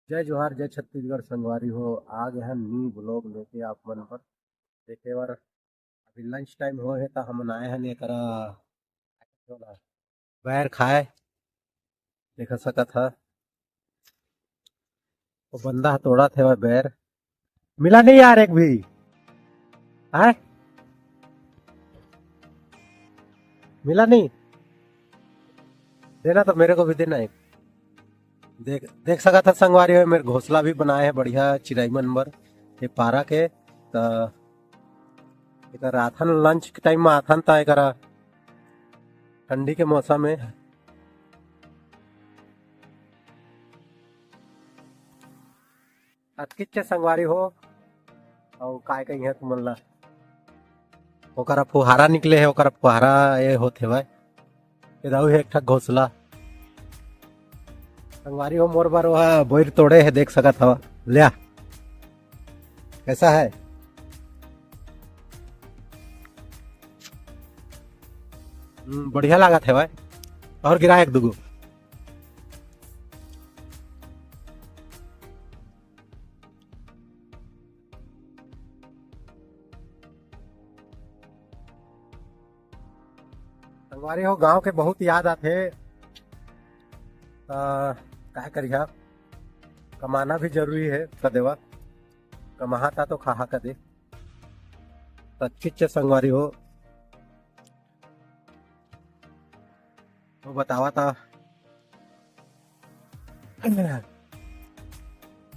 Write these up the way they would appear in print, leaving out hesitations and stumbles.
जय जोहार जय छत्तीसगढ़ संगवारी हो। आ गए हैं न्यू ब्लॉग लेके आप मन पर देखे बार। अभी लंच टाइम हो है तो हम आए हैं एकरा बैर खाए देखा सकत है। वो बंदा तोड़ा थे वह बैर मिला नहीं यार एक भी है। मिला नहीं। देना तो मेरे को भी देना एक। देख देख सका था संगवारी हो। मेरे घोंसला भी बनाए हैं बढ़िया चिड़ई मनबर ये पारा के तो एकर आथन लंच के टाइम में आथन था एकरा ठंडी के मौसम में अतकिच संगवारी हो। और काय कही है तुमन ला ओकरा फुहारा निकले है ओकरा फुहारा ये होते भाई इधर है एक ठक घोंसला संगवारी हो। मोर बार वह बोर तोड़े है देख सकत हवा लिया कैसा है। बढ़िया लागत है भाई और गिरा एक दुगो। संगवारी हो गांव के बहुत याद आते। क्या करिया कमाना भी जरूरी है कदेवा कमाहा था तो खाहा कदे सच्चिच संगवारी हो। तो बतावा था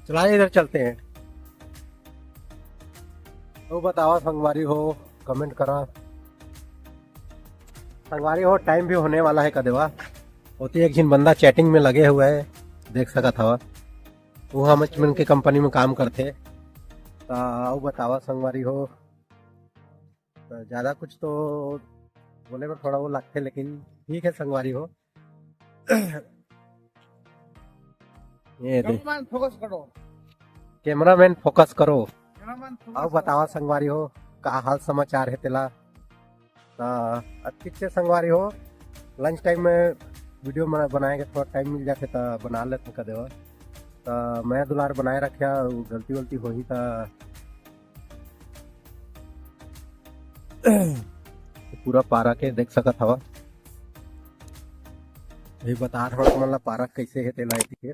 चलाए इधर चलते हैं। तो बतावा संगवारी हो कमेंट करा संगवारी हो। टाइम भी होने वाला है कदेवा होती एक जिन बंदा चैटिंग में लगे हुए है देख सका था वो हम की कंपनी में काम करते। तो बतावा संगवारी हो तो ज़्यादा कुछ तो बोले में थोड़ा वो लगते लेकिन ठीक है संगवारी हो। ये दे फोकस करो। कैमरामैन फोकस करो। कैमरामैन अब फोकस बतावा संगवारी हो का हाल समाचार है तेला। अच्छी से संगवारी हो लंच टाइम में वीडियो बनाएंगे थोड़ा टाइम मिल जाते तो बना लेते कर देवा। तो मैं दुलार बनाए रखा गलती वलती हो ही था पूरा पारा के देख सकत हवा। अभी बता थोड़ा तुम्हारा पारक कैसे है तेला के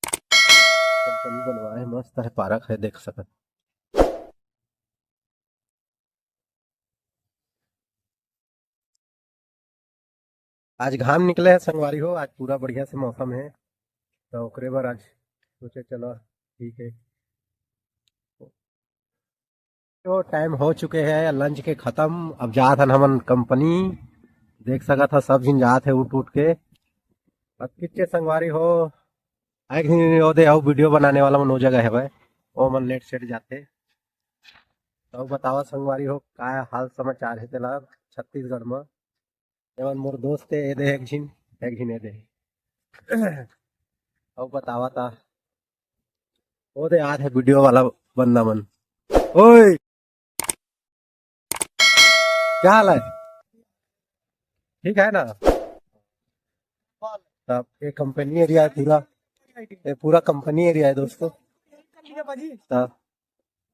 कंपनी बनवाए मस्त है पारक है देख सकत। आज घाम निकले है संगवारी हो आज पूरा बढ़िया से मौसम है तो ओकरे बार आज सोचे चलो ठीक है। तो टाइम हो चुके हैं लंच के खत्म अब जात हन हमन कंपनी देख सका था सब जिन जात है उठ उठ के अब कितने संगवारी हो। एक दिन ओ दे आओ वीडियो बनाने वाला मन वो जगह है भाई ओ मन लेट सेट जाते। तो बतावा संगवारी हो का हाल समाचार है तेला छत्तीसगढ़ में। एवं मोर दोस्त है ए दे एक झिन ए दे अब बतावा था ओ दे आज है वीडियो वाला बंदा मन। ओए क्या हाल है ठीक है ना। तब ये कंपनी एरिया है पूरा ये पूरा कंपनी एरिया है दोस्तों। तब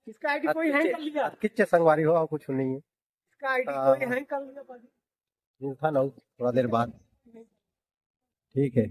इसका आईडी कोई हैंग कर लिया। किच्चे संगवारी हो और कुछ नहीं है। इसका आईडी कोई हैंग कर लिया। था ना थोड़ा देर बाद ठीक है।